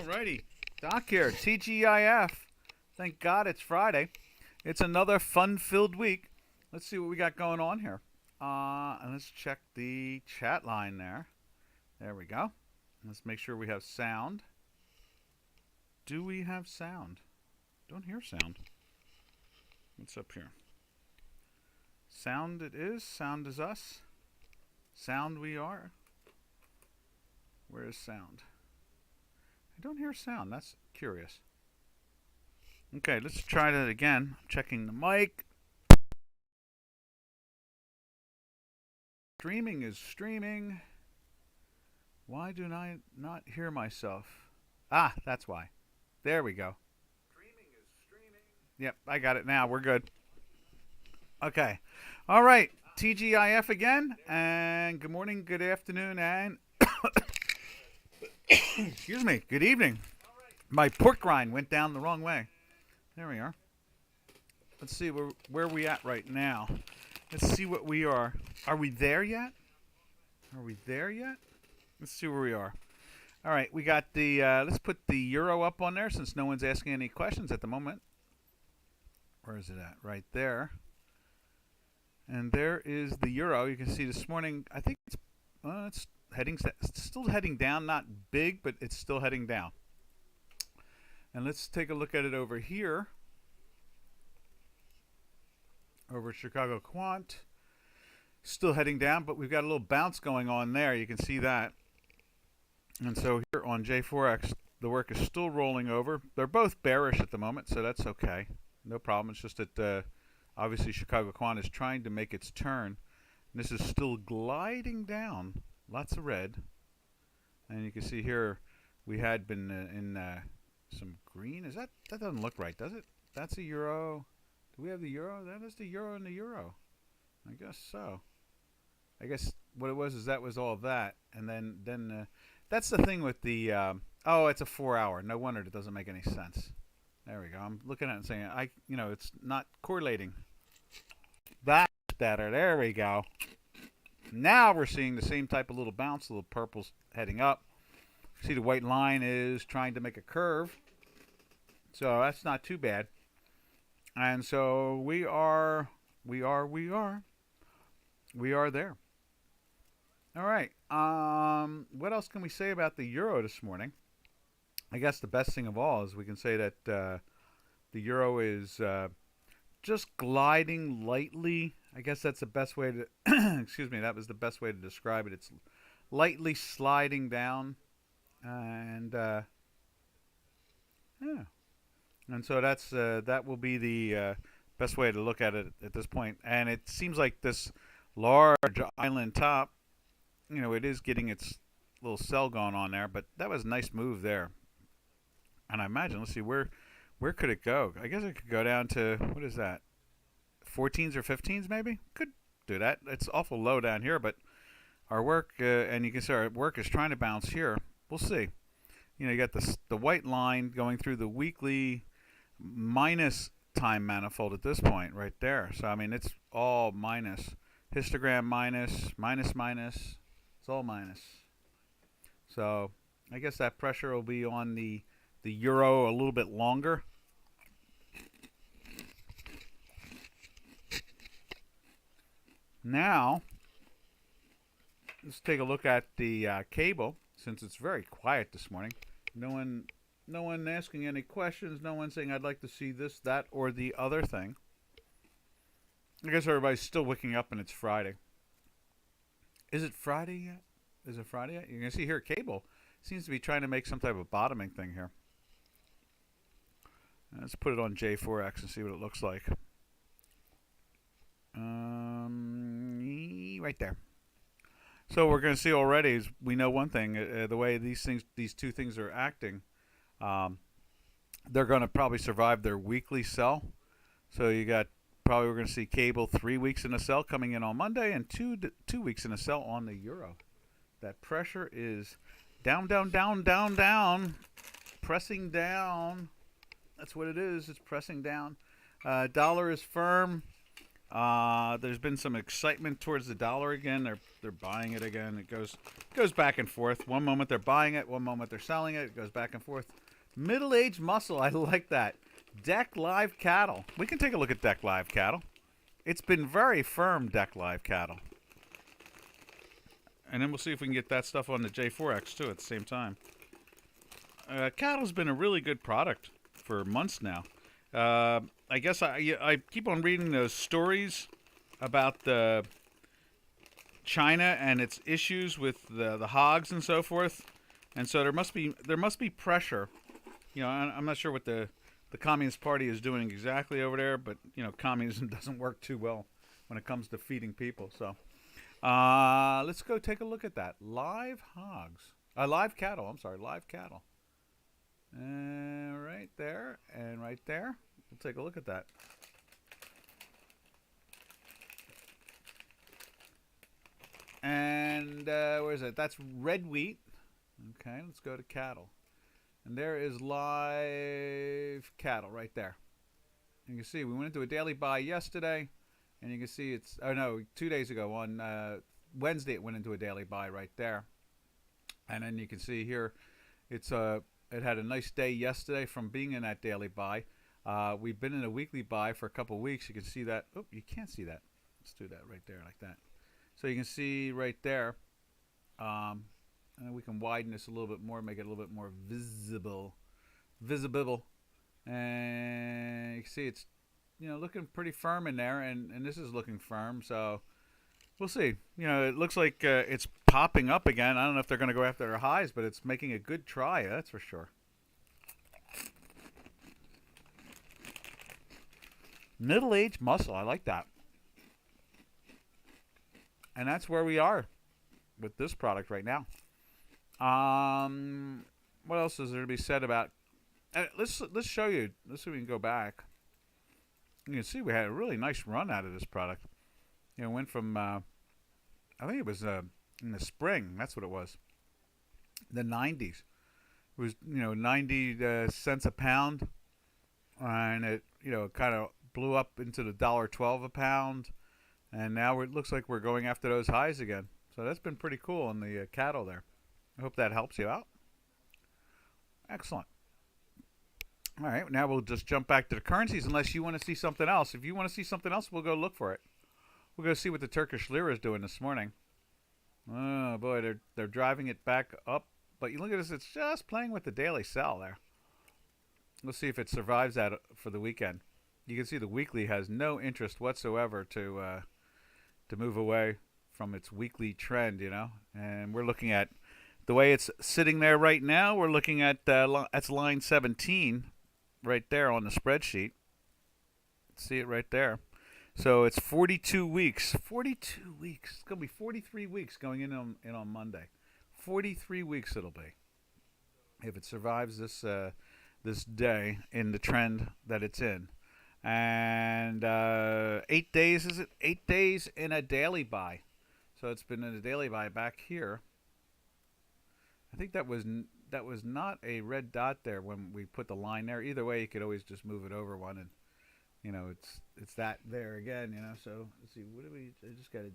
Alrighty, Doc here, TGIF. Thank God it's Friday. It's another fun-filled week. Let's see what we got going on here. And let's check the chat line there. There we go. Let's make sure we have sound. Do we have sound? Don't hear sound. What's up here? Sound it is. Sound is us. Sound we are. Where is sound? I don't hear sound. That's curious. Okay, let's try that again. I'm checking the mic. Streaming is streaming. Why do I not hear myself? Ah, that's why. There we go. Streaming is streaming. Yep, I got it now. We're good. Okay. All right. TGIF again. And good morning, good afternoon, and excuse me, good evening. My pork rind went down the wrong way. There we are. Let's see where we at right now. Let's see what we are. Are we there yet? Are we there yet? Let's see where we are. All right, we got the, let's put the euro up on there since no one's asking any questions at the moment. Where is it at? Right there. And there is the euro. You can see this morning, I think it's heading, it's still heading down, not big, but it's still heading down. And let's take a look at it over here. Over at Chicago Quant. Still heading down, but we've got a little bounce going on there. You can see that. And so here on J4X, the work is still rolling over. They're both bearish at the moment, so that's okay. No problem. It's just that obviously Chicago Quant is trying to make its turn. And this is still gliding down. Lots of red. And you can see here we had been in some green. Is that doesn't look right, does it? That's a euro. Do we have the euro? That is the euro and the euro. I guess so. I guess what it was is that was all of that. And then that's the thing with the, oh, it's a 4 hour. No wonder it doesn't make any sense. There we go. I'm looking at it and saying, it's not correlating. That's better. There we go. Now we're seeing the same type of little bounce, little purple's heading up. See the white line is trying to make a curve. So that's not too bad. And so we are there. All right. What else can we say about the euro this morning? I guess the best thing of all is we can say that the euro is just gliding lightly. I guess that's the best way to excuse me, that was the best way to describe it. It's lightly sliding down, and yeah, and so that's that will be the best way to look at it at this point. And it seems like this large island top, it is getting its little sell going on there, but that was a nice move there. And I imagine, let's see, where could it go? I guess it could go down to, what is that, 14s or 15s maybe? Could do that. It's awful low down here, but our work, and you can see our work is trying to bounce here. We'll see. You got the white line going through the weekly minus time manifold at this point right there. So, I mean, it's all minus. Histogram minus. It's all minus. So, I guess that pressure will be on the euro a little bit longer. Now, let's take a look at the cable, since it's very quiet this morning. No one asking any questions. No one saying I'd like to see this, that, or the other thing. I guess everybody's still waking up and it's Friday. Is it Friday yet? Is it Friday yet? You can see here cable seems to be trying to make some type of bottoming thing here. Let's put it on J4X and see what it looks like. Right there. So we're going to see already is we know one thing, the way these two things are acting, they're going to probably survive their weekly sell. So you got probably we're going to see cable 3 weeks in a sell coming in on Monday and two weeks in a sell on the euro. That pressure is down, pressing down. That's what it is. It's pressing down. Dollar is firm. There's been some excitement towards the dollar again. They're buying it again. It goes back and forth. One moment they're buying it, one moment they're selling it. It goes back and forth. Middle-aged muscle, I like that. Deck Live Cattle. We can take a look at Deck Live Cattle. It's been very firm, Deck Live Cattle. And then we'll see if we can get that stuff on the J4X too at the same time. Cattle's been a really good product for months now. I guess I keep on reading those stories about the China and its issues with the hogs and so forth, and so there must be pressure. You know, I'm not sure what the Communist Party is doing exactly over there, but you know, communism doesn't work too well when it comes to feeding people. So let's go take a look at that. Live hogs, live cattle. I'm sorry, live cattle. Right there and right there. We'll take a look at that. And where is it? That's red wheat. Okay, let's go to cattle. And there is live cattle right there. You can see we went into a daily buy yesterday, and you can see it's, oh no, 2 days ago on Wednesday it went into a daily buy right there. And then you can see here it's it had a nice day yesterday from being in that daily buy. We've been in a weekly buy for a couple weeks. You can see that. Oh, you can't see that. Let's do that right there like that. So you can see right there. And we can widen this a little bit more, make it a little bit more visible. And you can see it's, you know, looking pretty firm in there, and this is looking firm. So we'll see. You know, it looks like it's popping up again. I don't know if they're going to go after their highs, but it's making a good try. That's for sure. Middle-aged muscle. I like that. And that's where we are with this product right now. What else is there to be said about? Let's show you. Let's see if we can go back. You can see we had a really nice run out of this product. You know, went from I think it was in the spring. That's what it was. The 90s. It was, you know, 90 cents a pound, and it, you know, kind of blew up into the $1.12 a pound, and now it looks like we're going after those highs again. So that's been pretty cool on the cattle there. I hope that helps you out. Excellent. All right, now we'll just jump back to the currencies unless you want to see something else. If you want to see something else, we'll go look for it. We'll go see what the Turkish lira is doing this morning. Oh boy, they're driving it back up. But you look at this, it's just playing with the daily sell there. Let's see if it survives that for the weekend. You can see the weekly has no interest whatsoever to move away from its weekly trend, you know. And we're looking at the way it's sitting there right now. We're looking at that's line 17 right there on the spreadsheet. See it right there. So it's 42 weeks. 42 weeks. It's going to be 43 weeks going in on Monday. 43 weeks it'll be if it survives this this day in the trend that it's in. And 8 days, is it? 8 days in a daily buy. So it's been in a daily buy back here. I think that was not a red dot there when we put the line there. Either way, you could always just move it over one, and you know it's that there again. You know. So let's see. What do we? I just got a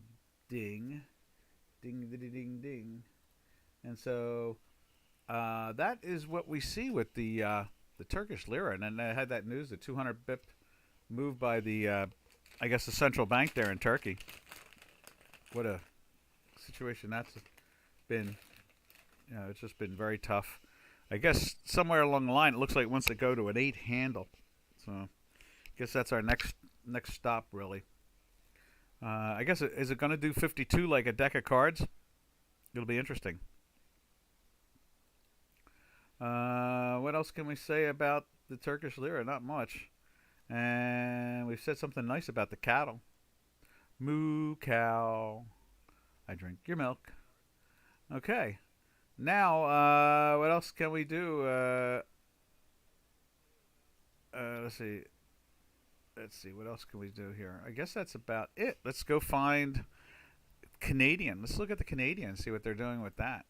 ding, ding, ding, ding, ding, and so that is what we see with the Turkish lira. And then I had that news, the 200 bip move by the I guess the central bank there in Turkey. What a situation that's been. You know, it's just been very tough. I guess somewhere along the line, it looks like it wants to go to an 8 handle. So, I guess that's our next stop, really. I guess is it going to do 52 like a deck of cards? It'll be interesting. What else can we say about the Turkish lira? Not much. And we've said something nice about the cattle. Moo cow. I drink your milk. Okay. Now, what else can we do? Let's see. What else can we do here? I guess that's about it. Let's go find Canadian. Let's look at the Canadian and see what they're doing with that.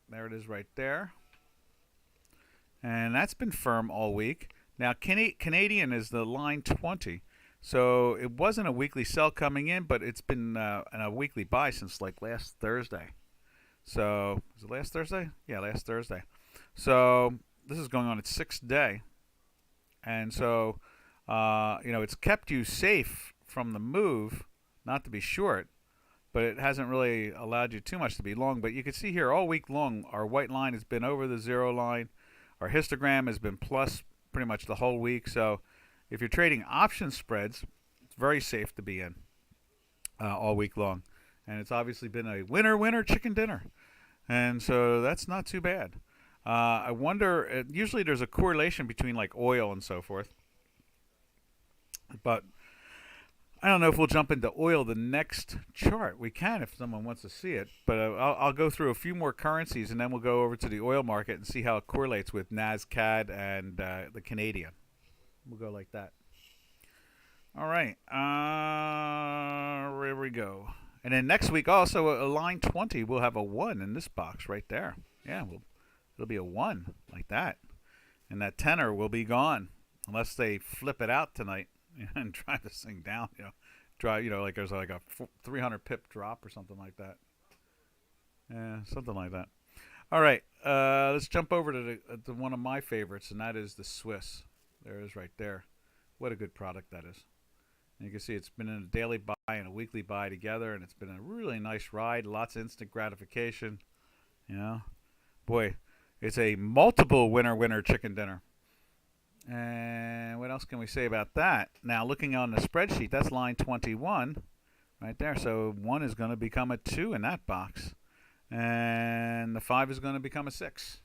There it is right there. And that's been firm all week. Now, Canadian is the line 20. So it wasn't a weekly sell coming in, but it's been a weekly buy since like last Thursday. So was it last Thursday? Yeah, last Thursday. So this is going on its 6th day, and so it's kept you safe from the move, not to be short, but it hasn't really allowed you too much to be long. But you can see here all week long, our white line has been over the zero line. Our histogram has been plus pretty much the whole week. So if you're trading option spreads, it's very safe to be in all week long. And it's obviously been a winner chicken dinner. And so that's not too bad. I wonder, usually there's a correlation between like oil and so forth. But I don't know if we'll jump into oil the next chart. We can if someone wants to see it. But I'll go through a few more currencies, and then we'll go over to the oil market and see how it correlates with NASCAD and the Canadian. We'll go like that. All right. Here we go. And then next week also, a line 20, we'll have a 1 in this box right there. Yeah, it'll be a 1 like that. And that tenor will be gone unless they flip it out tonight and drive this thing down, like there's like a 300 pip drop or something like that. Yeah, something like that. All right, let's jump over to one of my favorites, and that is the Swiss. There it is right there. What a good product that is. And you can see it's been in a daily buy and a weekly buy together, and it's been a really nice ride. Lots of instant gratification. Boy, it's a multiple winner chicken dinner. And what else can we say about that? Now, looking on the spreadsheet, that's line 21 right there. So 1 is going to become a 2 in that box. And the 5 is going to become a 6.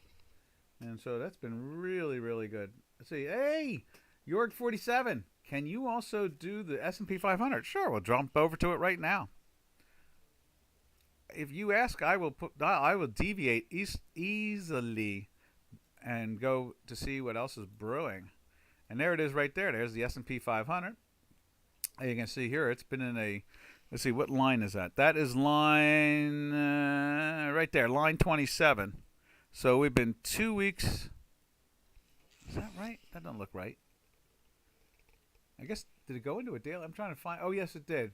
And so that's been really, really good. Let's see. Hey, York 47. Can you also do the S&P 500? Sure, we'll jump over to it right now. If you ask, I will deviate easily and go to see what else is brewing. And there it is right there. There's the S&P 500. And you can see here it's been in a, let's see, what line is that? That is line, right there, line 27. So we've been 2 weeks. Is that right? That doesn't look right. I guess, did it go into a daily? I'm trying to find, oh yes it did.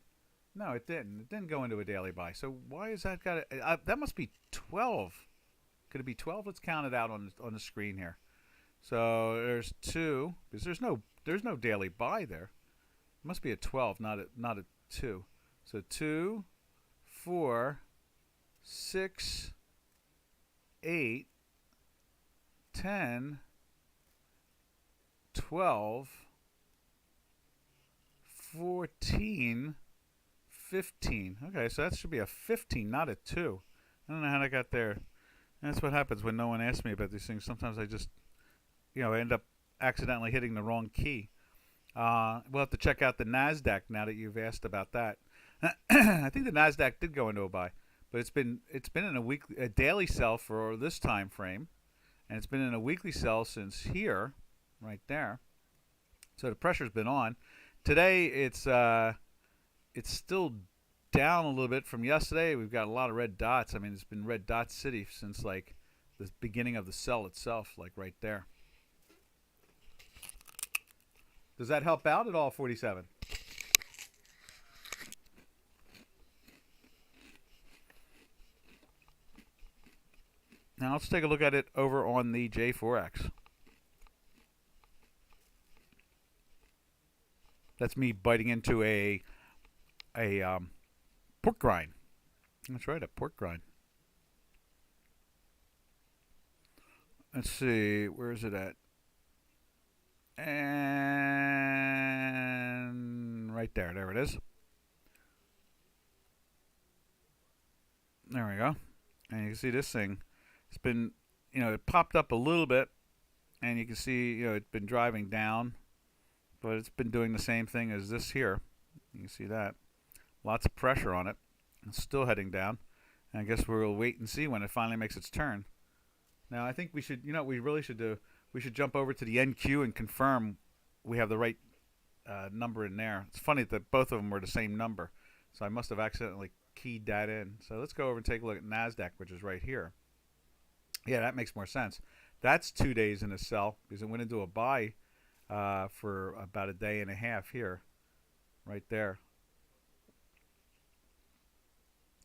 No, it didn't. It didn't go into a daily buy. So why is that got that must be 12. Could it be 12? Let's count it out on the screen here. So there's 2, because there's no daily buy there. It must be a 12, not a 2. So 2, 4, 6, 8, 10, 12, 14, 15. Okay, so that should be a 15, not a 2. I don't know how that got there. That's what happens when no one asks me about these things. Sometimes I just, end up accidentally hitting the wrong key. We'll have to check out the NASDAQ now that you've asked about that. I think the NASDAQ did go into a buy, but it's been in a daily sell for this time frame, and it's been in a weekly sell since here, right there. So the pressure's been on. Today it's still down a little bit from yesterday. We've got a lot of red dots. I mean, it's been red dot city since like the beginning of the sell itself, like right there. Does that help out at all, 47? Now let's take a look at it over on the J4X. That's me biting into a pork rind. That's right, a pork rind. Let's see, where is it at? And right there, there it is. There we go. And you can see this thing. It's been, it popped up a little bit, and you can see, it's been driving down, but it's been doing the same thing as this here. You can see that. Lots of pressure on it. It's still heading down. And I guess we'll wait and see when it finally makes its turn. Now, I think we should, what we really should do, we should jump over to the NQ and confirm we have the right number in there. It's funny that both of them were the same number, so I must have accidentally keyed that in. So let's go over and take a look at NASDAQ, which is right here. Yeah, that makes more sense. That's 2 days in a sell because it went into a buy for about a day and a half here. right there.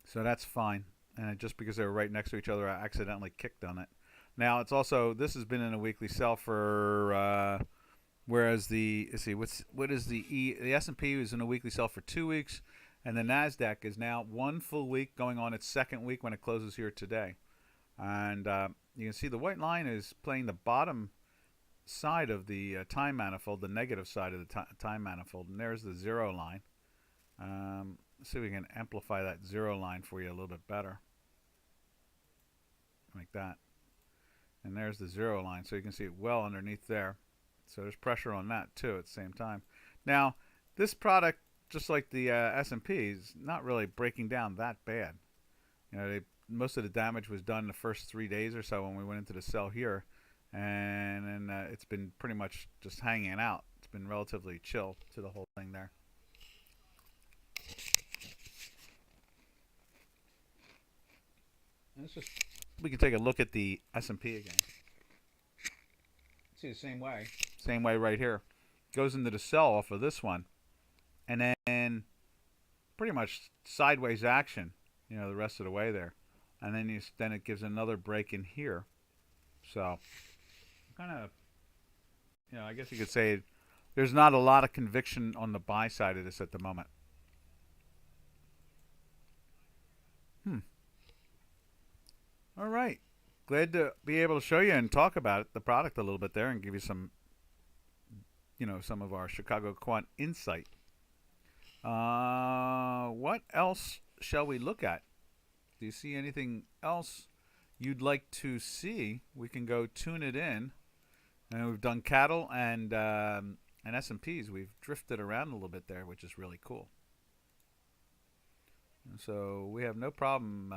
So that's fine. And just because they were right next to each other, I accidentally kicked on it. Now it's also, this has been in a weekly sell for whereas the, let's see, what is the S&P is in a weekly sell for 2 weeks, and the Nasdaq is now 1 full week, going on its second week when it closes here today. And you can see the white line is playing the bottom side of the time manifold, the negative side of the time manifold, and there's the zero line. Let's see if we can amplify that zero line for you a little bit better, like that. And there's the zero line, so you can see it well underneath there. So there's pressure on that too at the same time. Now, this product, just like the S&P, is not really breaking down that bad. You know, most of the damage was done the first 3 days or so when we went into the sell here, and then it's been pretty much just hanging out. It's been relatively chill to the whole thing there. Let's just, we can take a look at the S&P again. See the same way right here. Goes into the sell off of this one, and then pretty much sideways action, you know, the rest of the way there, and then it gives another break in here. So kind of, you know, I guess you could say there's not a lot of conviction on the buy side of this at the moment. All right. Glad to be able to show you and talk about it, the product a little bit there, and give you some, you know, some of our Chicago Quant insight. What else shall we look at? Do you see anything else you'd like to see? We can go tune it in. And we've done cattle and S&Ps. We've drifted around a little bit there, which is really cool. And so we have no problem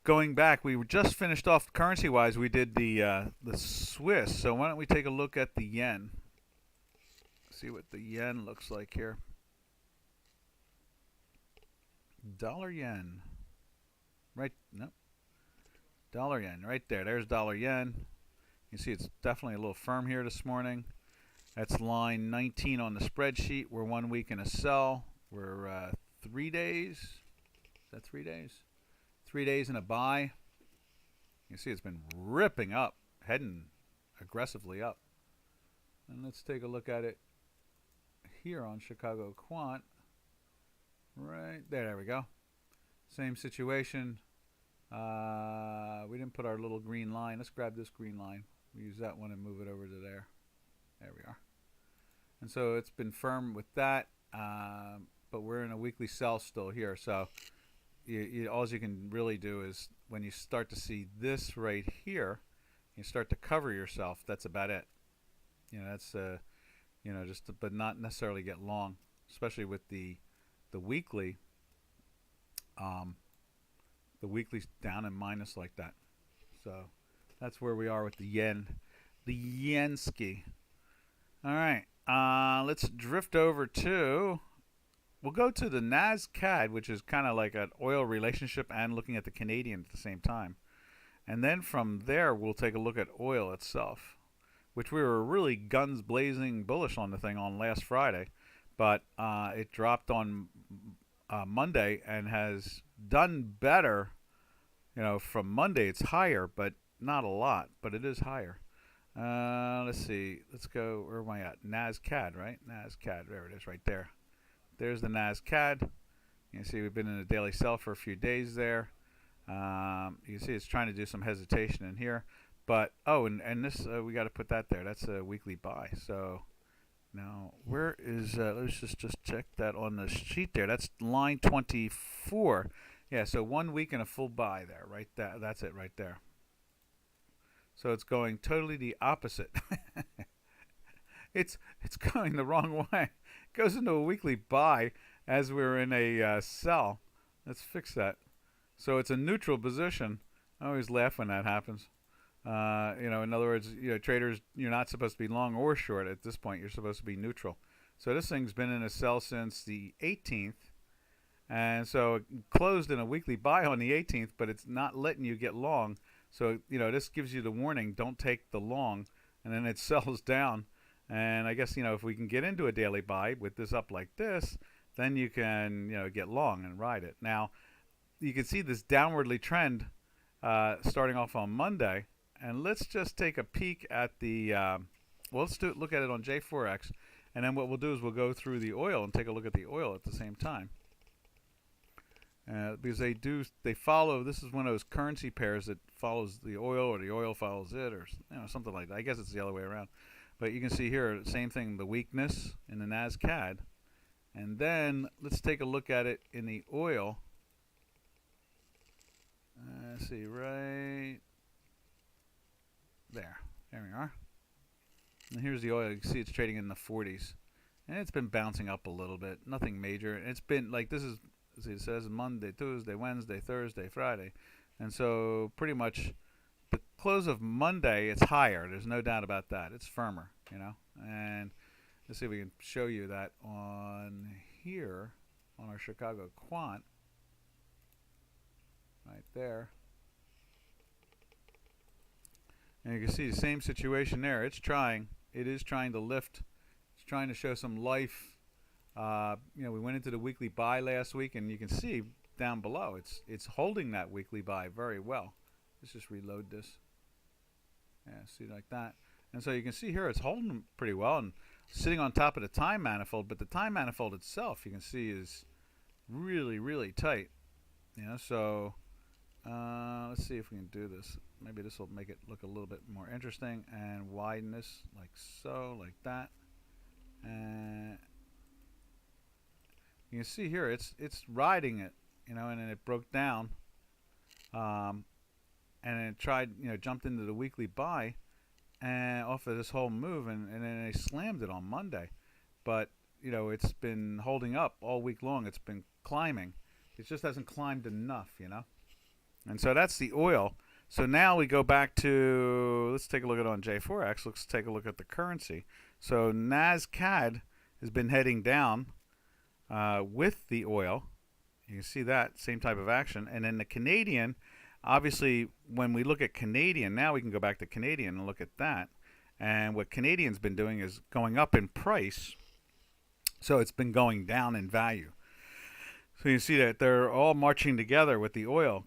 going back. We were just finished off currency-wise. We did the Swiss. So why don't we take a look at the yen? See what the yen looks like here. Dollar yen. Right, no. Dollar yen, right there. There's dollar yen. You see it's definitely a little firm here this morning. That's line 19 on the spreadsheet. We're 1 week in a sell. We're 3 days. Is that 3 days? 3 days in a buy. You see it's been ripping up, heading aggressively up. And let's take a look at it here on Chicago Quant. Right there, there we go. Same situation. We didn't put our little green line. Let's grab this green line. We use that one and move it over to there. There we are. And so it's been firm with that, but we're in a weekly sell still here. So all you can really do is when you start to see this right here, you start to cover yourself. That's about it. You know, that's you know, just but not necessarily get long, especially with the weekly. The weekly's down and minus like that. So that's where we are with the yen. The yenski. All right. Let's drift over to, we'll go to the NASCAD, which is kind of like an oil relationship and looking at the Canadian at the same time. And then from there, we'll take a look at oil itself, which we were really guns blazing bullish on the thing on last Friday. But it dropped on Monday and has done better. You know, from Monday it's higher, but not a lot, but it is higher. Let's see. Let's go. Where am I at? NASCAD, right? NASCAD. There it is, right there. There's the NASCAD. You can see we've been in a daily sell for a few days there. You can see it's trying to do some hesitation in here, but and this we got to put that there. That's a weekly buy. So now where is? Let's just check that on the sheet there. That's line 24. Yeah. So 1 week and a full buy there. Right. That's it right there. So it's going totally the opposite. It's going the wrong way. It goes into a weekly buy as we're in a sell. Let's fix that. So it's a neutral position. I always laugh when that happens. You know, in other words, you know, traders, you're not supposed to be long or short at this point. You're supposed to be neutral. So this thing's been in a sell since the 18th. And so it closed in a weekly buy on the 18th, but it's not letting you get long. So, you know, this gives you the warning, don't take the long, and then it sells down. And I guess, if we can get into a daily buy with this up like this, then you can, get long and ride it. Now, you can see this downwardly trend starting off on Monday. And let's just take a peek at the, let's look at it on J4X. And then what we'll do is we'll go through the oil and take a look at the oil at the same time. Because they follow, this is one of those currency pairs that follows the oil, or the oil follows it, or something like that. I guess it's the other way around. But you can see here, same thing, the weakness in the NASCAD. And then let's take a look at it in the oil. Let's see, right there. There we are. And here's the oil. You can see it's trading in the 40s. And it's been bouncing up a little bit. Nothing major. It's been like, this is, see, it says Monday, Tuesday, Wednesday, Thursday, Friday. And so pretty much the close of Monday, it's higher. There's no doubt about that. It's firmer, And let's see if we can show you that on here, on our Chicago Quant. Right there. And you can see the same situation there. It is trying to lift. It's trying to show some life. We went into the weekly buy last week, and you can see down below it's holding that weekly buy very well. Let's just reload this. Yeah, see, like that. And so you can see here it's holding pretty well and sitting on top of the time manifold, but the time manifold itself, you can see, is really, really tight. So let's see if we can do this. Maybe this will make it look a little bit more interesting, and widen this like so, like that. And you can see here it's riding it, and then it broke down, and it tried, jumped into the weekly buy, and off of this whole move, and then they slammed it on Monday. But it's been holding up all week long. It's been climbing. It just hasn't climbed enough, And so that's the oil. So now we go back to, let's take a look at on J4X. Let's take a look at the currency. So NASCAD has been heading down with the oil. You can see that same type of action. And then the Canadian, obviously, when we look at Canadian, now we can go back to Canadian and look at that. And what Canadian's been doing is going up in price. So it's been going down in value. So you see that they're all marching together with the oil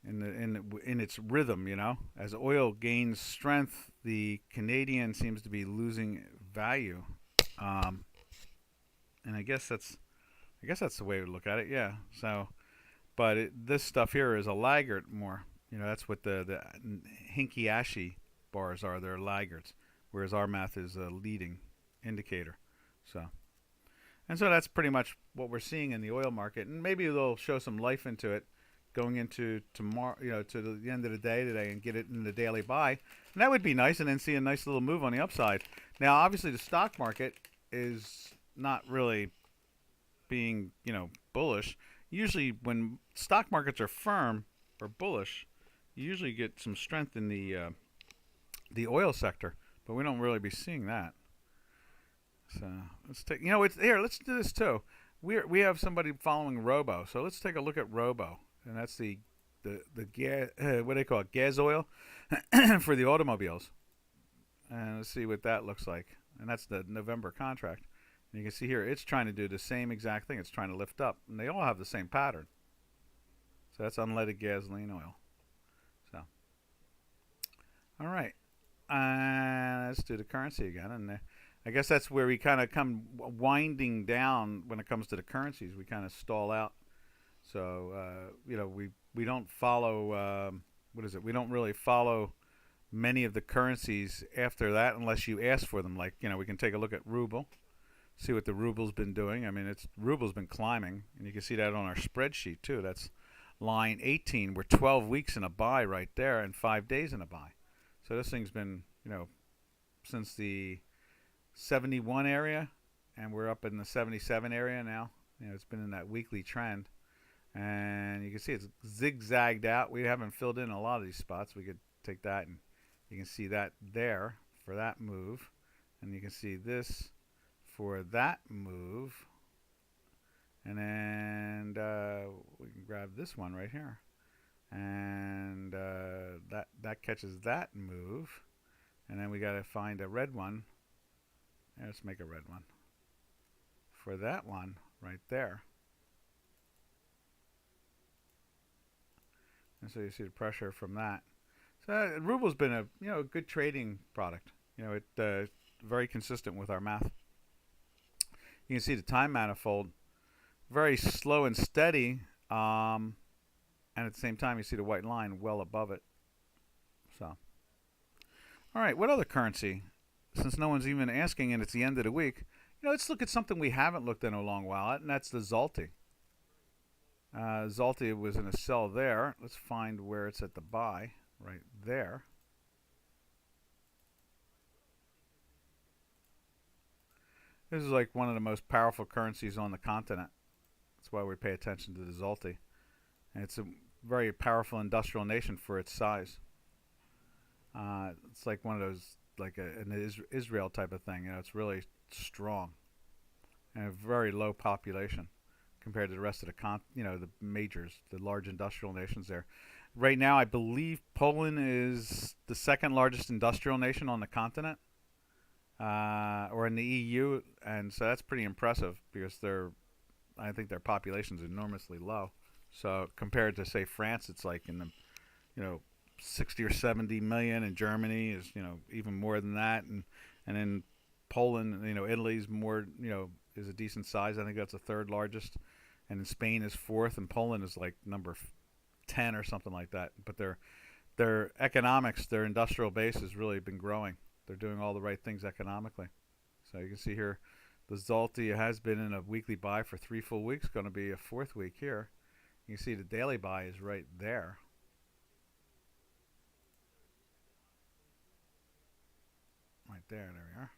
in its rhythm, As oil gains strength, the Canadian seems to be losing value. And I guess that's the way to look at it, yeah. So, but this stuff here is a laggard more. That's what the Hinky-Ashi bars are. They're laggards, whereas our math is a leading indicator. And so that's pretty much what we're seeing in the oil market. And maybe they'll show some life into it going into tomorrow, to the end of the day today, and get it in the daily buy. And that would be nice, and then see a nice little move on the upside. Now, obviously, the stock market is not really being, bullish. Usually when stock markets are firm or bullish, you usually get some strength in the oil sector, but we don't really be seeing that. So let's take, here, let's do this too. We have somebody following Robo, so let's take a look at Robo, and that's the gas, what do they call it, gas oil for the automobiles. And let's see what that looks like. And that's the November contract. And you can see here, it's trying to do the same exact thing. It's trying to lift up, and they all have the same pattern. So that's unleaded gasoline oil. So, all right, let's do the currency again. And I guess that's where we kind of come winding down when it comes to the currencies. We kind of stall out. So we don't follow we don't really follow many of the currencies after that unless you ask for them. Like, we can take a look at ruble, see what the ruble's been doing. I mean, ruble's been climbing, and you can see that on our spreadsheet too. That's line 18. We're 12 weeks in a buy right there, and 5 days in a buy. So this thing's been, since the 71 area, and we're up in the 77 area now. It's been in that weekly trend, and you can see it's zigzagged out. We haven't filled in a lot of these spots. We could take that, and you can see that there for that move, and you can see this for that move, and then we can grab this one right here, and that catches that move, and then we got to find a red one Let's make a red one. For that one right there. And so you see the pressure from that. So ruble's been a good trading product. It very consistent with our math. You can see the time manifold, very slow and steady, and at the same time you see the white line well above it. So, all right, what other currency? Since no one's even asking, and it's the end of the week, let's look at something we haven't looked at in a long while, and that's the Zloty. Zloty was in a sell there. Let's find where it's at the buy, right there. This is like one of the most powerful currencies on the continent. That's why we pay attention to the Zloty. And it's a very powerful industrial nation for its size. It's like one of those, like an Israel type of thing. It's really strong and a very low population compared to the rest of the majors, the large industrial nations there. Right now, I believe Poland is the second largest industrial nation on the continent. Or in the EU, and so that's pretty impressive because I think their population is enormously low. So compared to say France, it's like in the 60 or 70 million, and Germany is even more than that, and in Poland, Italy's more is a decent size. I think that's the third largest, and in Spain is fourth, and Poland is like number 10 or something like that. But their economics, their industrial base has really been growing. They're doing all the right things economically. So you can see here, the Zloty has been in a weekly buy for 3 full weeks. Going to be a 4th week here. You can see the daily buy is right there. Right there we are.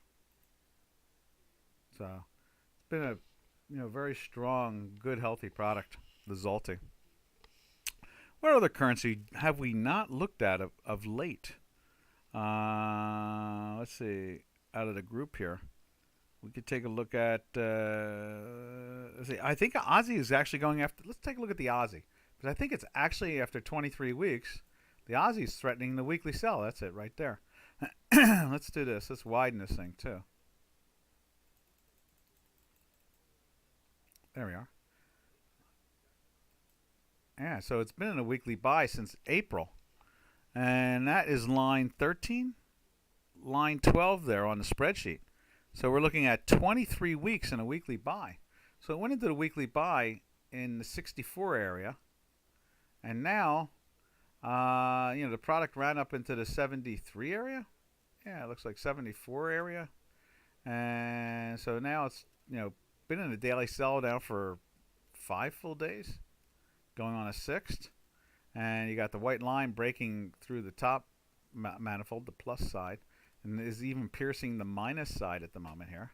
So it's been a very strong, good, healthy product, the Zloty. What other currency have we not looked at of late? Let's see, out of the group here, we could take a look at, let's see, I think Aussie is actually going after, let's take a look at the Aussie, because I think it's actually after 23 weeks, the Aussie is threatening the weekly sell. That's it right there. Let's do this. Let's widen this thing too. There we are. Yeah, so it's been in a weekly buy since April. And that is line 13, line 12 there on the spreadsheet. So we're looking at 23 weeks in a weekly buy. So it went into the weekly buy in the 64 area. And now, the product ran up into the 73 area. Yeah, it looks like 74 area. And so now it's, been in a daily sell now for 5 full days, going on a 6th. And you got the white line breaking through the top manifold, the plus side, and is even piercing the minus side at the moment here.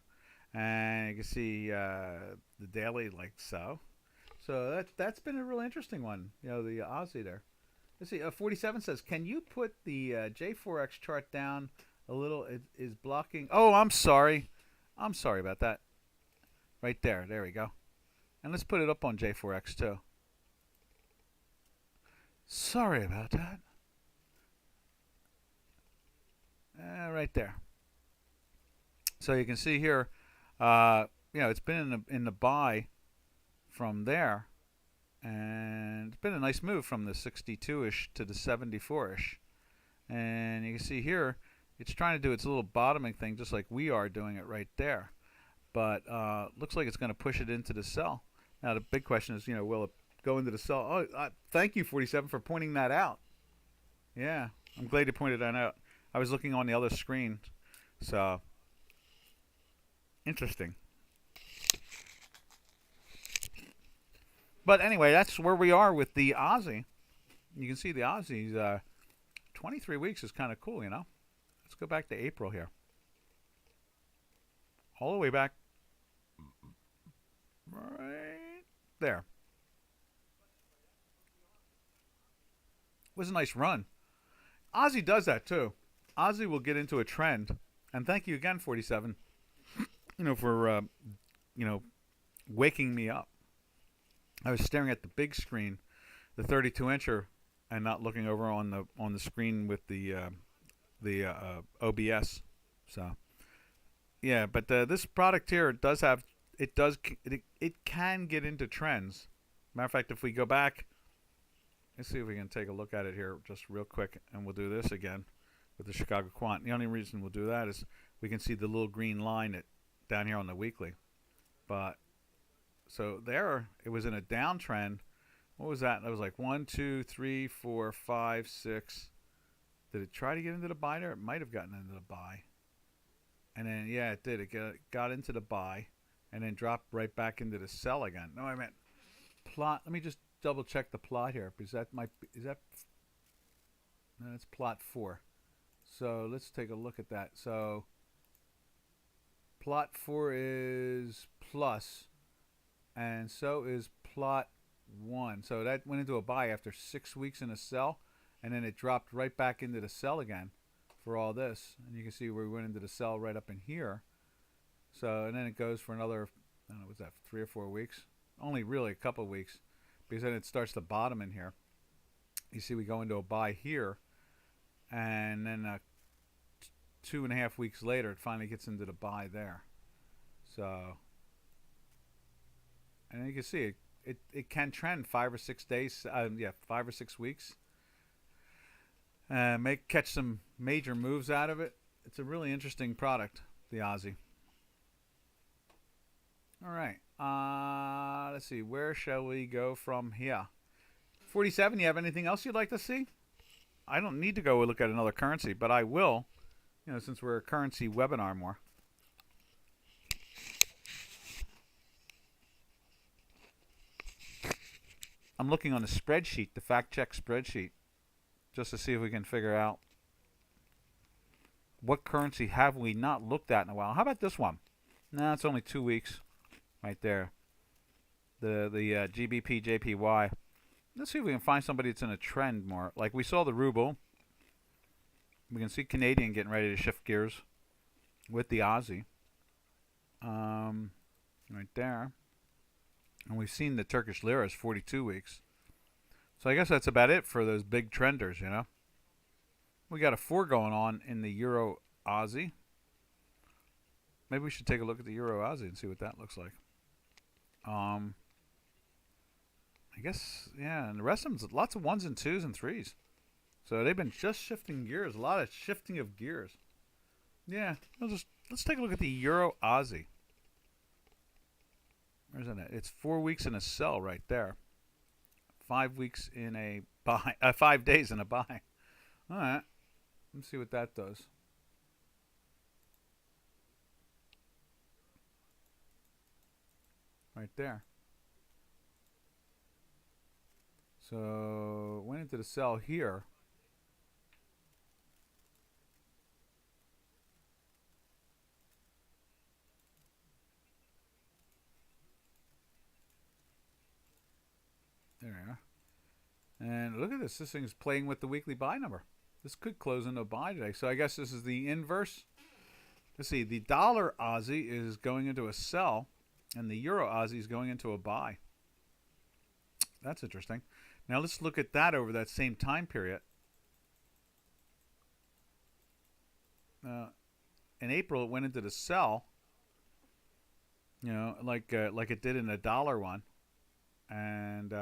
And you can see the daily like so. So that's been a really interesting one, the Aussie there. Let's see, 47 says, can you put the J4X chart down a little? It is blocking. Oh, I'm sorry. I'm sorry about that. Right there. There we go. And let's put it up on J4X too. Sorry about that. Right there. So you can see here, it's been in the buy from there, and it's been a nice move from the 62-ish to the 74-ish. And you can see here, it's trying to do its little bottoming thing, just like we are doing it right there. But looks like it's going to push it into the sell. Now the big question is, will it go into the sell? Oh, thank you, 47, for pointing that out. Yeah, I'm glad you pointed that out. I was looking on the other screen. So, interesting. But anyway, that's where we are with the Aussie. You can see the Aussie's 23 weeks is kind of cool, Let's go back to April here. All the way back. Right there. Was a nice run. Aussie does that too. Aussie will get into a trend, and thank you again, 47, for waking me up. I was staring at the big screen, the 32-incher, and not looking over on the screen with the OBS. So Yeah, but this product here does have it can get into trends. Matter of fact, if we go back, let's see if we can take a look at it here just real quick, and we'll do this again with the Chicago Quant. The only reason we'll do that is we can see the little green line down here on the weekly. But so there, it was in a downtrend. What was that? That was like 1, 2, 3, 4, 5, 6. Did it try to get into the buy there? It might have gotten into the buy. And then, yeah, it did. It got into the buy and then dropped right back into the sell again. No, I meant plot. Let me just double check the plot here because that might be, is that, no, that's plot 4. So let's take a look at that. So plot 4 is plus, and so is plot 1. So that went into a buy after 6 weeks in a sell, and then it dropped right back into the sell again for all this. And you can see where we went into the sell right up in here. So, and then it goes for another, I don't know, what's that, 3 or 4 weeks? Only really a couple of weeks, because then it starts to bottom in here. You see we go into a buy here, and then 2.5 weeks later it finally gets into the buy there. So, and you can see it can trend 5 or 6 days, 5 or 6 weeks. Catch some major moves out of it. It's a really interesting product, the Aussie. All right. Let's see. Where shall we go from here? 47. You have anything else you'd like to see? I don't need to go look at another currency, but I will, since we're a currency webinar more. I'm looking on the spreadsheet, the fact check spreadsheet, just to see if we can figure out what currency have we not looked at in a while. How about this one? No, it's only 2 weeks right there. The GBP JPY. Let's see if we can find somebody that's in a trend more. Like we saw the ruble. We can see Canadian getting ready to shift gears with the Aussie. Right there. And we've seen the Turkish lira is 42 weeks. So I guess that's about it for those big trenders, We got a 4 going on in the Euro Aussie. Maybe we should take a look at the Euro Aussie and see what that looks like. I guess, yeah, and the rest of them, lots of 1s and 2s and 3s. So they've been just shifting gears, a lot of shifting of gears. Yeah, let's take a look at the Euro Aussie. Where's that at? It's 4 weeks in a sell right there. 5 weeks in a buy. 5 days in a buy. All right. Let's see what that does. Right there. So went into the sell here. There we are. And look at this. This thing's playing with the weekly buy number. This could close into a buy today. So I guess this is the inverse. Let's see. The dollar Aussie is going into a sell, and the Euro Aussie is going into a buy. That's interesting. Now let's look at that over that same time period. In April, it went into the sell. Like it did in the dollar one, and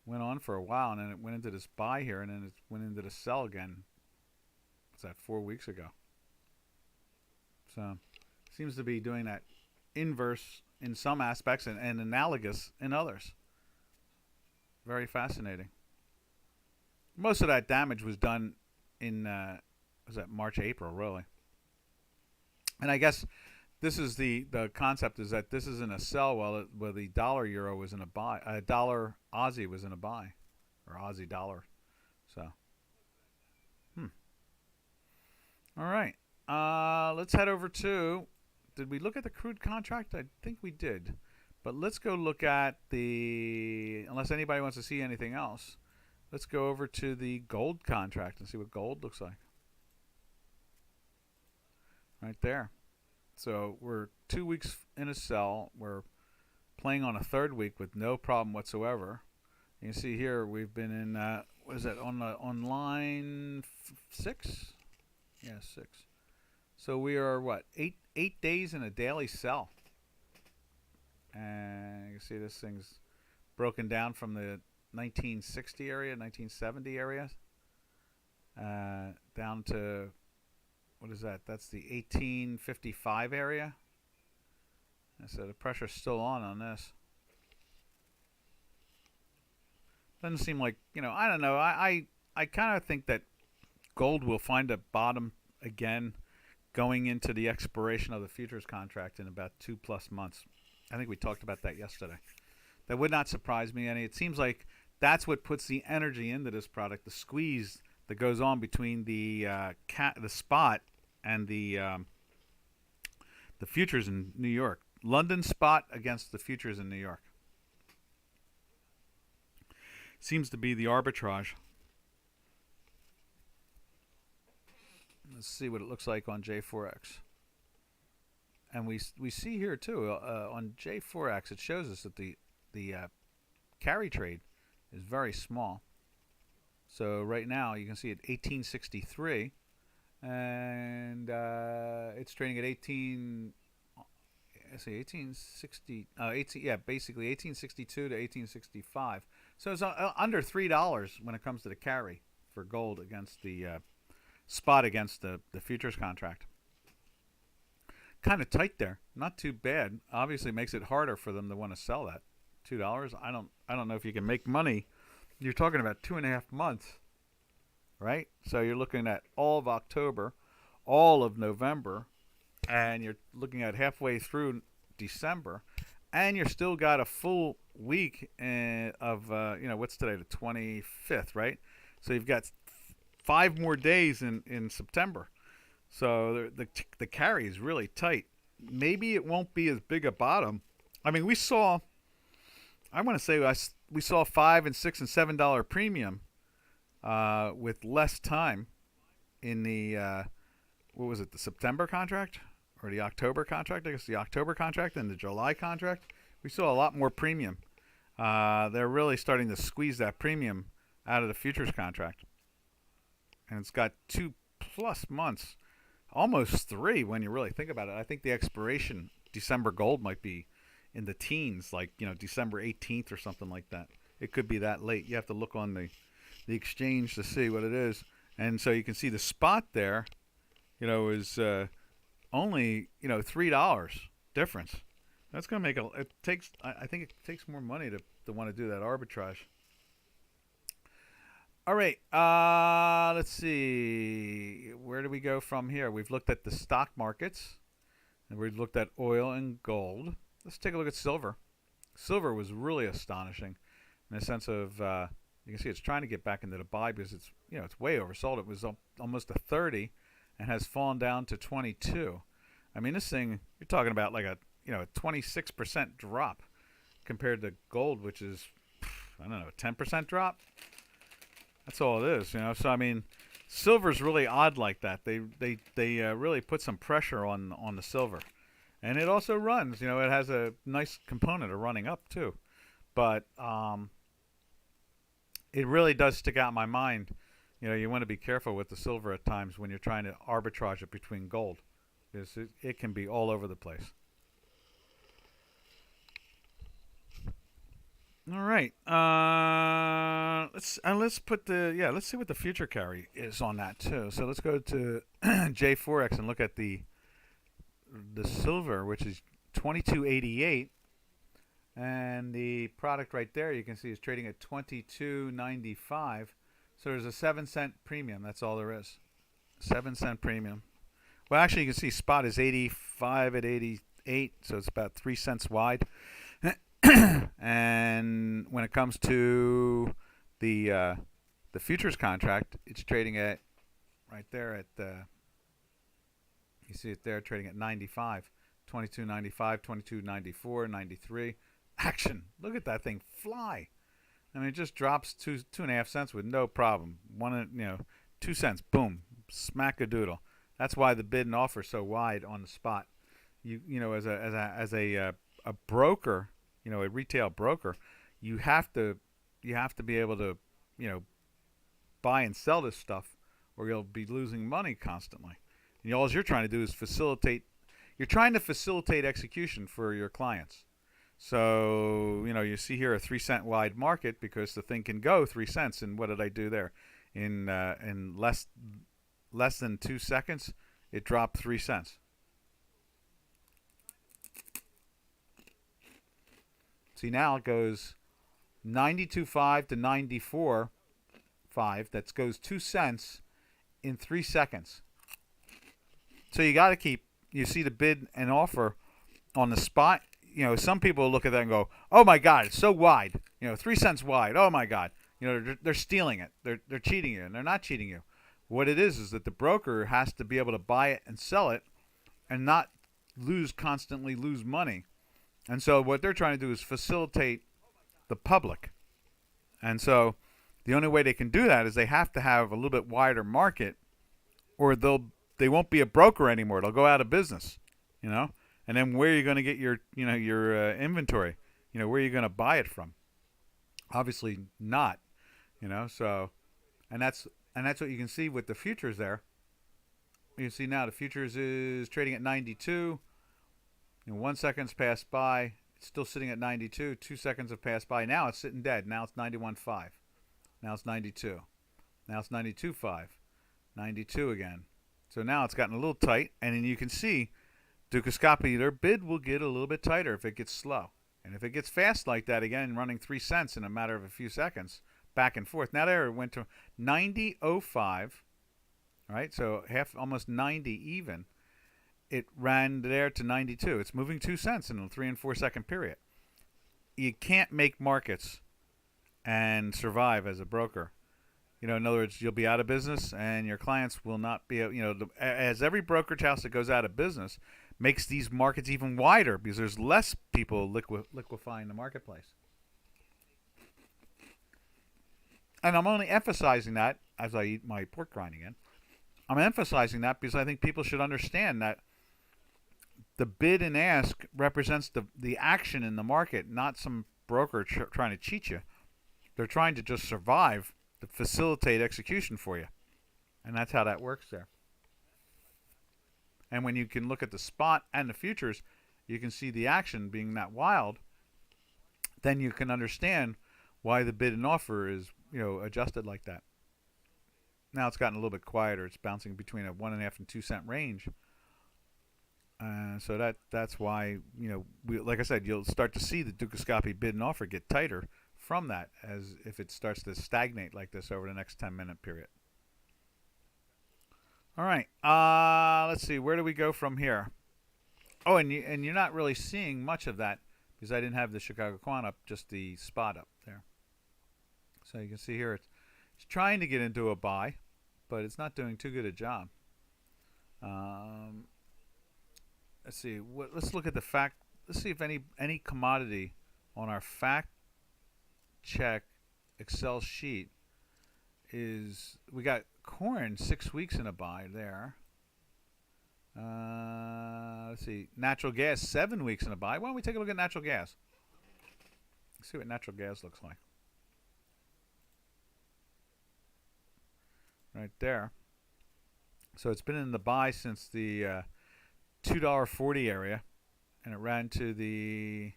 went on for a while, and then it went into this buy here, and then it went into the sell again. What's that? 4 weeks ago. So, seems to be doing that inverse in some aspects and analogous in others. Very fascinating. Most of that damage was done in was that March, April, really. And I guess this is the concept is that this is in a sell while the dollar euro was in a buy. Dollar Aussie was in a buy, or Aussie dollar. So, all right. Let's head over to. Did we look at the crude contract? I think we did. But let's go look at unless anybody wants to see anything else, let's go over to the gold contract and see what gold looks like. Right there. So we're 2 weeks in a sell. We're playing on a third week with no problem whatsoever. You can see here we've been in, what is that, on line 6? Yeah, 6. So we are what, eight days in a daily sell, and you can see this thing's broken down from the 1960 area, 1970 area, down to, what is that? That's the 1855 area. And so the pressure's still on this. Doesn't seem like, I don't know. I kind of think that gold will find a bottom again going into the expiration of the futures contract in about 2+ months. I think we talked about that yesterday. That would not surprise me any. It seems like that's what puts the energy into this product, the squeeze that goes on between the spot and the futures in New York. London spot against the futures in New York. Seems to be the arbitrage. Let's see what it looks like on J4X. And we see here too on J4X, it shows us that the carry trade is very small. So right now you can see at 1863, and it's trading at 1860. Basically 1862 to 1865. So it's under $3 when it comes to the carry for gold against the spot against the futures contract. Kind of tight there, not too bad. Obviously makes it harder for them to want to sell that. $2. I don't know if you can make money. You're talking about 2.5 months, right? So you're looking at all of October, all of November, and you're looking at halfway through December, and you're still got a full week of what's today, the 25th, right? So you've got 5 more days in September. So the carry is really tight. Maybe it won't be as big a bottom. I mean, we saw $5 and $6 and $7 premium with less time in the what was it, the September contract or the October contract? I guess the October contract and the July contract. We saw a lot more premium. They're really starting to squeeze that premium out of the futures contract, and it's got 2+ months, almost 3 when you really think about it. I think the expiration December gold might be in the teens, like December 18th or something like that. It could be that late. You have to look on the exchange to see what it is, and so you can see the spot there, is only $3 difference. That's gonna make I think it takes more money to want to do that arbitrage. All right, let's see. Where do we go from here? We've looked at the stock markets, and we've looked at oil and gold. Let's take a look at silver. Silver was really astonishing in the sense of you can see it's trying to get back into the buy because it's it's way oversold. It was almost a 30 and has fallen down to 22. I mean, this thing, you're talking about like a 26% drop compared to gold, which is, I don't know, a 10% drop. That's all it is, So I mean, silver's really odd like that. They really put some pressure on the silver, and it also runs. It has a nice component of running up too, but it really does stick out in my mind. You want to be careful with the silver at times when you're trying to arbitrage it between gold, because it can be all over the place. All right. Let's see what the future carry is on that too. So let's go to J4X and look at the silver, which is 22.88, and the product right there you can see is trading at 22.95. So there's a 7-cent premium. That's all there is. 7-cent premium. Well, actually, you can see spot is 85 at 88, so it's about 3 cents wide. And when it comes to the futures contract, it's trading at right there at you see it there, trading at 95, 22.95, 22.94, 93. Action! Look at that thing fly. I mean, it just drops 2.5 cents with no problem. 2 cents, boom, smack a doodle. That's why the bid and offer is so wide on the spot. As a broker, a retail broker, you have to be able to, buy and sell this stuff, or you'll be losing money constantly. And all you're trying to do is facilitate. You're trying to facilitate execution for your clients. So, you see here a 3-cent wide market because the thing can go 3 cents. And what did I do there? In less than 2 seconds, it dropped 3 cents. See, now it goes 92.5 to 94.5. That goes 2 cents in 3 seconds. So you got to keep. You see the bid and offer on the spot. Some people look at that and go, "Oh my God, it's so wide. 3 cents wide. Oh my God." They're stealing it. They're cheating you, and they're not cheating you. What it is that the broker has to be able to buy it and sell it, and not constantly lose money. And so what they're trying to do is facilitate the public. And so the only way they can do that is they have to have a little bit wider market, or they won't be a broker anymore. They'll go out of business. And then where are you going to get your inventory? Where are you going to buy it from? Obviously not. So, and that's what you can see with the futures there. You can see now the futures is trading at 92. 1 second's passed by. It's still sitting at 92. 2 seconds have passed by. Now it's sitting dead. Now it's 91.5. Now it's 92. Now it's 92.5. 92 again. So now it's gotten a little tight, and then you can see Dukascopy, their bid will get a little bit tighter if it gets slow. And if it gets fast like that again, running 3 cents in a matter of a few seconds, back and forth. Now there it went to 90.05, right? So almost 90 even. It ran there to 92. It's moving 2 cents in a 3 and 4 second period. You can't make markets and survive as a broker. In other words, you'll be out of business, and your clients will not be. As every brokerage house that goes out of business makes these markets even wider because there's less people liquefying the marketplace. And I'm only emphasizing that as I eat my pork rind again. I'm emphasizing that because I think people should understand that the bid and ask represents the action in the market, not some broker trying to cheat you. They're trying to just survive to facilitate execution for you. And that's how that works there. And when you can look at the spot and the futures, you can see the action being that wild. Then you can understand why the bid and offer is, adjusted like that. Now it's gotten a little bit quieter. It's bouncing between a 1.5 and 2 cent range. So that's why, like I said, you'll start to see the Dukascopy bid and offer get tighter from that, as if it starts to stagnate like this over the next 10-minute period. All right, let's see, where do we go from here? Oh, and you're not really seeing much of that because I didn't have the Chicago Quant up, just the spot up there. So you can see here it's trying to get into a buy, but it's not doing too good a job. Let's see. Let's look at the fact. Let's see if any commodity on our fact check Excel sheet is. We got corn 6 weeks in a buy there. Let's see. Natural gas 7 weeks in a buy. Why don't we take a look at natural gas? Let's see what natural gas looks like. Right there. So it's been in the buy since the $2.40 area, and it ran to the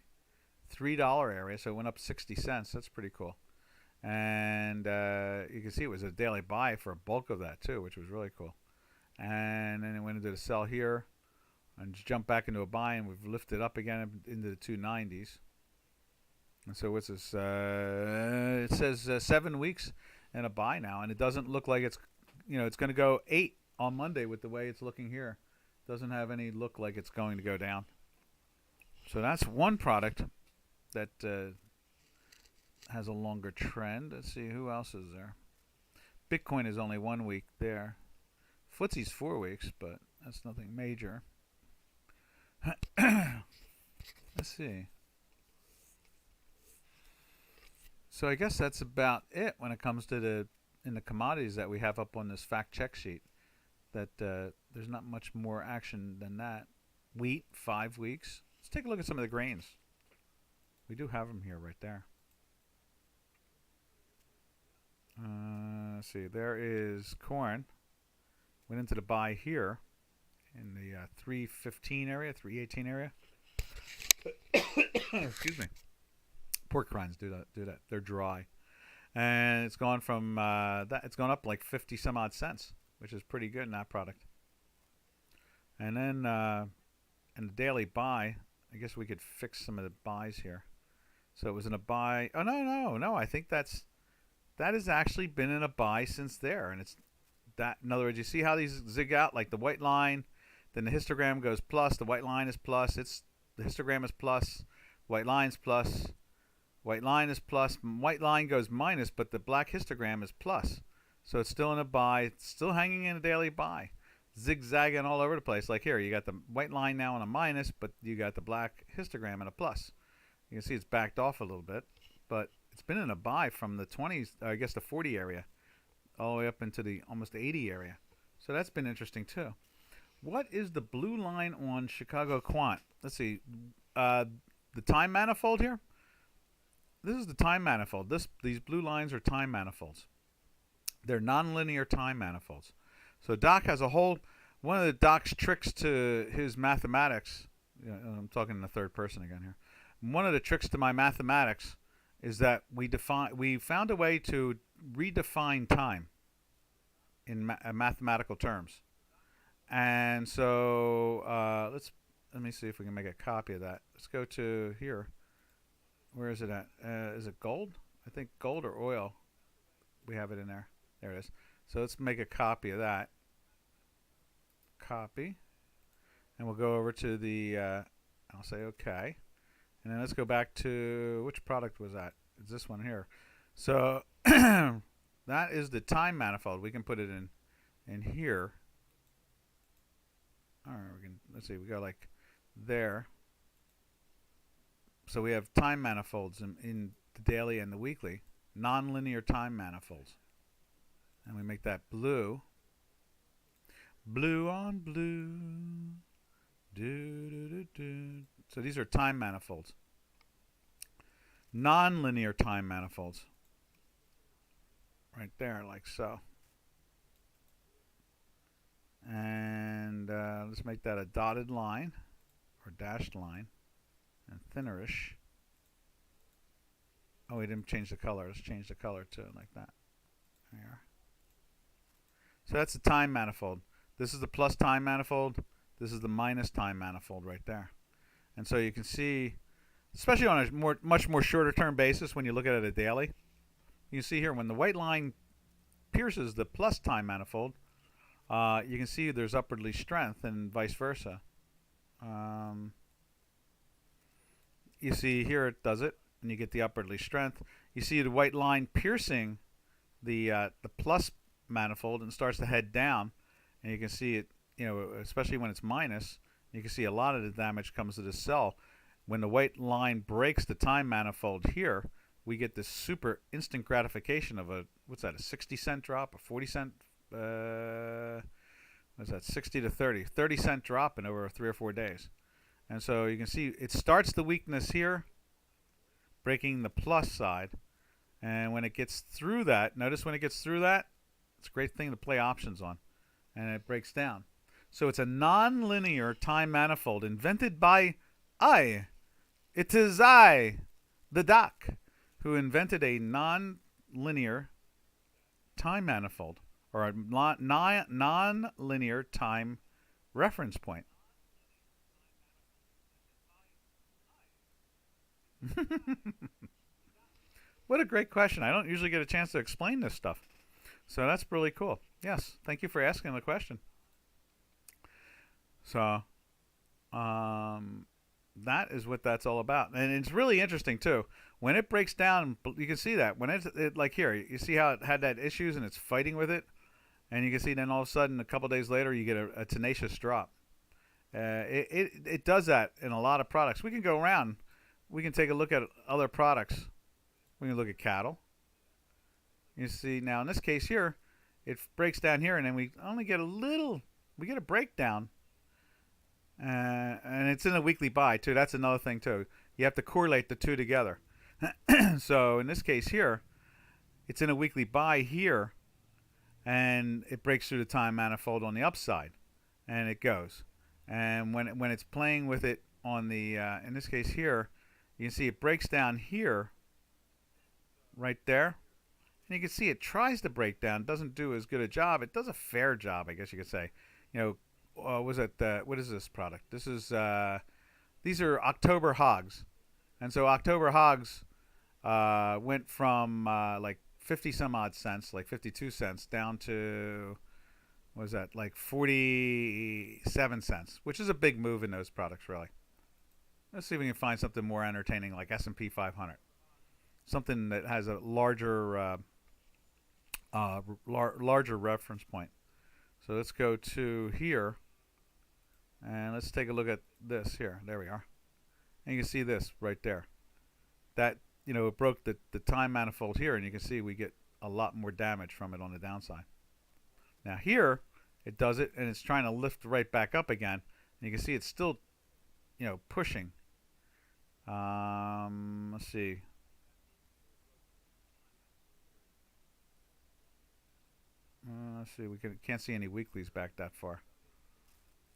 $3 area, so it went up 60 cents. That's pretty cool. And you can see it was a daily buy for a bulk of that too, which was really cool. And then it went into the sell here and jumped back into a buy, and we've lifted up again into the 290s. And so what's this? It says 7 weeks and a buy now, and it doesn't look like it's going to go 8 on Monday with the way it's looking here. Doesn't have any look like it's going to go down. So that's one product that has a longer trend. Let's see, who else is there? Bitcoin is only 1 week there. FTSE's 4 weeks, but that's nothing major. Let's see. So I guess that's about it when it comes to the commodities that we have up on this fact check sheet. That there's not much more action than that. Wheat 5 weeks. Let's take a look at some of the grains. We do have them here right there. Let's see. There is corn. Went into the buy here. in the 315 area, 318 area. Excuse me. Pork rinds do that. They're dry, and it's gone from that. It's gone up like 50 some odd cents, which is pretty good in that product. And then in the daily buy, I guess we could fix some of the buys here. So it was in a buy. Oh no! I think that has actually been in a buy since there, and it's that. In other words, you see how these zig out, like the white line, then the histogram goes plus. The white line is plus. The histogram is plus. White line's plus. White line is plus. White line goes minus, but the black histogram is plus. So it's still in a buy. It's still hanging in a daily buy, zigzagging all over the place. Like here, you got the white line now in a minus, but you got the black histogram in a plus. You can see it's backed off a little bit, but it's been in a buy from the 20s, I guess the 40 area, all the way up into the almost 80 area. So that's been interesting too. What is the blue line on Chicago Quant? Let's see. The time manifold here. This is the time manifold. These blue lines are time manifolds. They're nonlinear time manifolds. So Doc has a whole, one of the Doc's tricks to his mathematics, I'm talking in the third person again here. One of the tricks to my mathematics is that we found a way to redefine time in mathematical terms. And so let me see if we can make a copy of that. Let's go to here. Where is it at? Is it gold? I think gold or oil. We have it in there. There it is. So let's make a copy of that. Copy. And we'll go over to the, I'll say OK. And then let's go back to, which product was that? It's this one here. So that is the time manifold. We can put it in here. All right, let's see, we go like there. So we have time manifolds in the daily and the weekly, nonlinear time manifolds. And we make that blue. Blue on blue. Do, do, do, do. So these are time manifolds. Nonlinear time manifolds. Right there, like so. And let's make that a dotted line or dashed line and thinnerish. Oh, we didn't change the color. Let's change the color to like that. There. So that's the time manifold. This is the plus time manifold. This is the minus time manifold right there. And so you can see, especially on a much more shorter term basis when you look at it a daily, you can see here when the white line pierces the plus time manifold, you can see there's upwardly strength and vice versa. You see here it does it, and you get the upwardly strength. You see the white line piercing the plus manifold and starts to head down, and you can see it, especially when it's minus, you can see a lot of the damage comes to this cell. When the white line breaks the time manifold here, we get this super instant gratification of a 60-cent drop, a 40-cent, what's that, 60 to 30-cent drop in over 3 or 4 days. And so you can see it starts the weakness here, breaking the plus side. And when it gets through that, notice when it gets through that, it's a great thing to play options on. And it breaks down. So it's a non-linear time manifold invented by I. It is I, the Doc, who invented a non-linear time manifold, or a non-linear time reference point. What a great question. I don't usually get a chance to explain this stuff. So that's really cool. Yes, thank you for asking the question. So that is what that's all about. And it's really interesting too. When it breaks down, you can see that. When it like here, you see how it had that issues and it's fighting with it? And you can see then all of a sudden, a couple days later, you get a tenacious drop. It does that in a lot of products. We can go around. We can take a look at other products. We can look at cattle. You see now in this case here, it breaks down here, and then we only get we get a breakdown. And it's in a weekly buy too. That's another thing too. You have to correlate the two together. So in this case here, it's in a weekly buy here, and it breaks through the time manifold on the upside, and it goes. And when it's playing with it on the in this case here, you can see it breaks down here, right there, and you can see it tries to break down, doesn't do as good a job. It does a fair job, I guess you could say. You know, was it what is this product? This is these are October hogs, and so October hogs went from like 50 some odd cents, like 52 cents, down to what was that, like 47 cents, which is a big move in those products, really. Let's see if we can find something more entertaining, like S&P 500, something that has a larger larger reference point. So let's go to here, and let's take a look at this here. There we are, and you can see this right there. That, you know, it broke the time manifold here, and you can see we get a lot more damage from it on the downside. Now here, it does it, and it's trying to lift right back up again. And you can see it's still, you know, pushing. Let's see. Let's see. We can't see any weeklies back that far.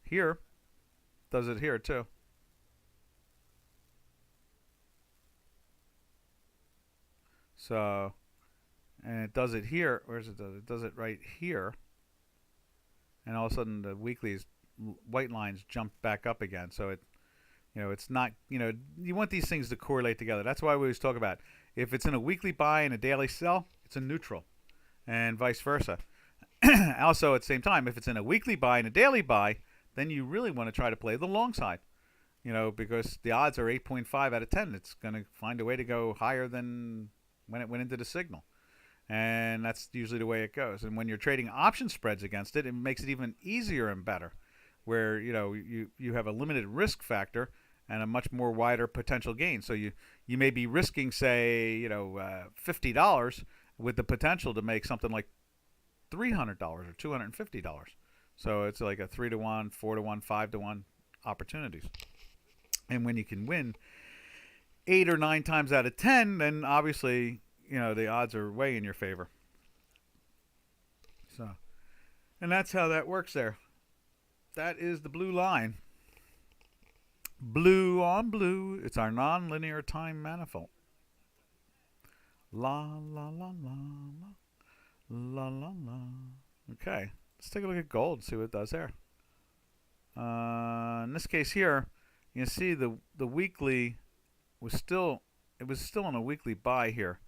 Here, does it here too. So, and it does it here. Where's it? It does it right here. And all of a sudden, the weeklies, white lines jump back up again. So it, you know, it's not, you know, you want these things to correlate together. That's why we always talk about if it's in a weekly buy and a daily sell, it's a neutral, and vice versa. Also, at the same time, if it's in a weekly buy and a daily buy, then you really want to try to play the long side, you know, because the odds are 8.5 out of 10. It's going to find a way to go higher than when it went into the signal. And that's usually the way it goes. And when you're trading option spreads against it, it makes it even easier and better, where, you know, you have a limited risk factor and a much more wider potential gain. So you may be risking, say, you know, $50 with the potential to make something like $300 or $250. So it's like a 3-to-1, 4-to-1, 5-to-1 opportunities. And when you can win 8 or 9 times out of 10, then obviously, you know, the odds are way in your favor. So, and that's how that works there. That is the blue line. Blue on blue. It's our nonlinear time manifold. La la la la la la la la. Okay, let's take a look at gold and see what it does there. In this case here, you can see the weekly was still, it was still on a weekly buy here,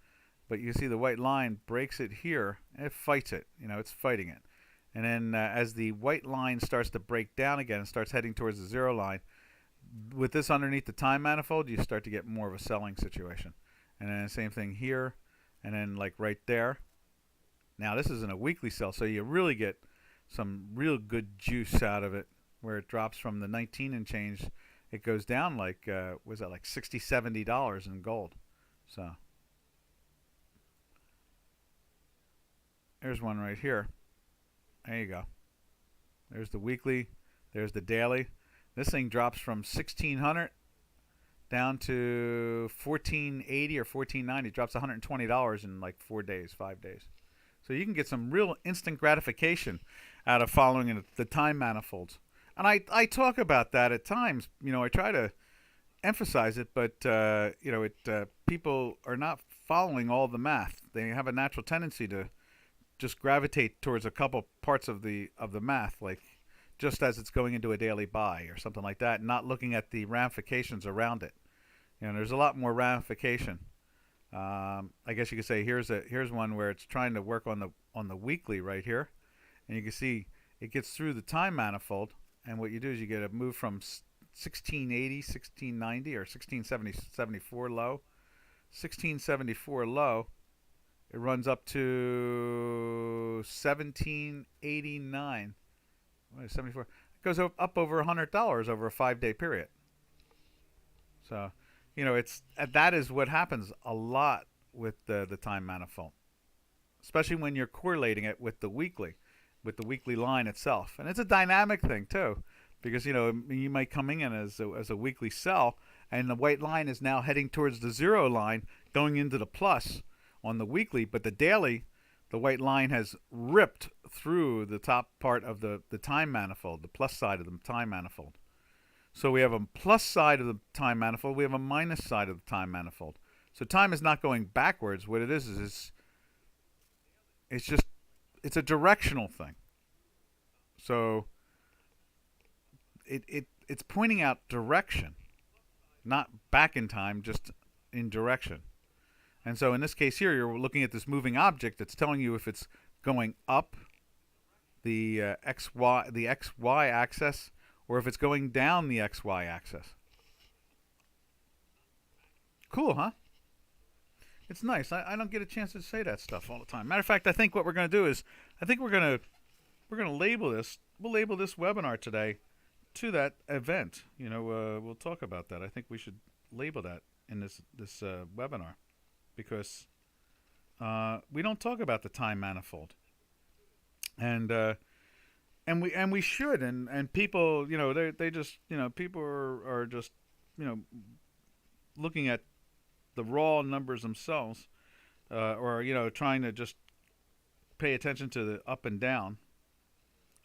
but you see the white line breaks it here and it fights it. You know, it's fighting it. And then as the white line starts to break down again and starts heading towards the zero line, with this underneath the time manifold, you start to get more of a selling situation. And then the same thing here, and then like right there. Now this is in a weekly sell, so you really get some real good juice out of it, where it drops from the 19 and change. It goes down like, was that like $60, $70 in gold. So there's one right here. There you go. There's the weekly. There's the daily. This thing drops from 1600 down to 1480 or 1490. It drops $120 in like 4 days, 5 days. So you can get some real instant gratification out of following the time manifolds. And I talk about that at times. You know, I try to emphasize it, but you know, people are not following all the math. They have a natural tendency to just gravitate towards a couple parts of the math, like just as it's going into a daily buy or something like that, and not looking at the ramifications around it. You know, there's a lot more ramification. I guess you could say here's one where it's trying to work on the weekly right here, and you can see it gets through the time manifold, and what you do is you get a move from 1680, 1690, or 1674 low, 1674 low. It runs up to 1789. 74. It goes up over $100 over a 5-day period. So, you know, that is what happens a lot with the time manifold, especially when you're correlating it with the weekly line itself. And it's a dynamic thing too, because, you know, you might coming in as a weekly sell, and the white line is now heading towards the zero line, going into the plus on the weekly, but the daily the white line has ripped through the top part of the time manifold, the plus side of the time manifold. So we have a plus side of the time manifold. We have a minus side of the time manifold. So time is not going backwards. What it is it's a directional thing. So it's pointing out direction, not back in time, just in direction. And so in this case here, you're looking at this moving object that's telling you if it's going up the XY axis, or if it's going down the XY axis. Cool, huh? It's nice. I don't get a chance to say that stuff all the time. Matter of fact, I think what we're going to do is, I think we're going to label this. We'll label this webinar today to that event. You know, we'll talk about that. I think we should label that in this webinar, because we don't talk about the time manifold, and we should, and people, you know, they just, you know, people are just, you know, looking at the raw numbers themselves, or, you know, trying to just pay attention to the up and down,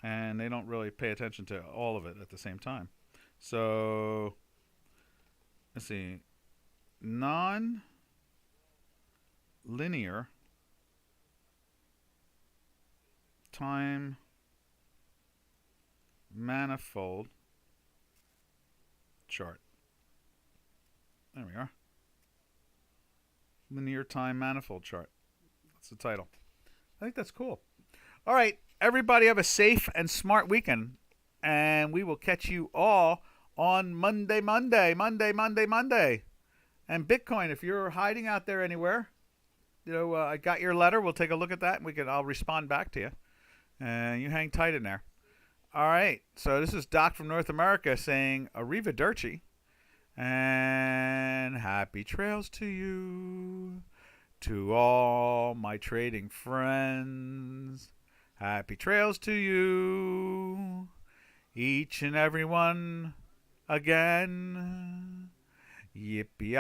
and they don't really pay attention to all of it at the same time. So let's see, non-linear time manifold chart. There we are. Linear time manifold chart. That's the title. I think that's cool. All right, everybody have a safe and smart weekend, and we will catch you all on Monday. And Bitcoin, if you're hiding out there anywhere, you know, I got your letter. We'll take a look at that, and I'll respond back to you. And you hang tight in there. All right, so this is Doc from North America saying arrivederci. And happy trails to you, to all my trading friends. Happy trails to you, each and every one again. Yippee-yi.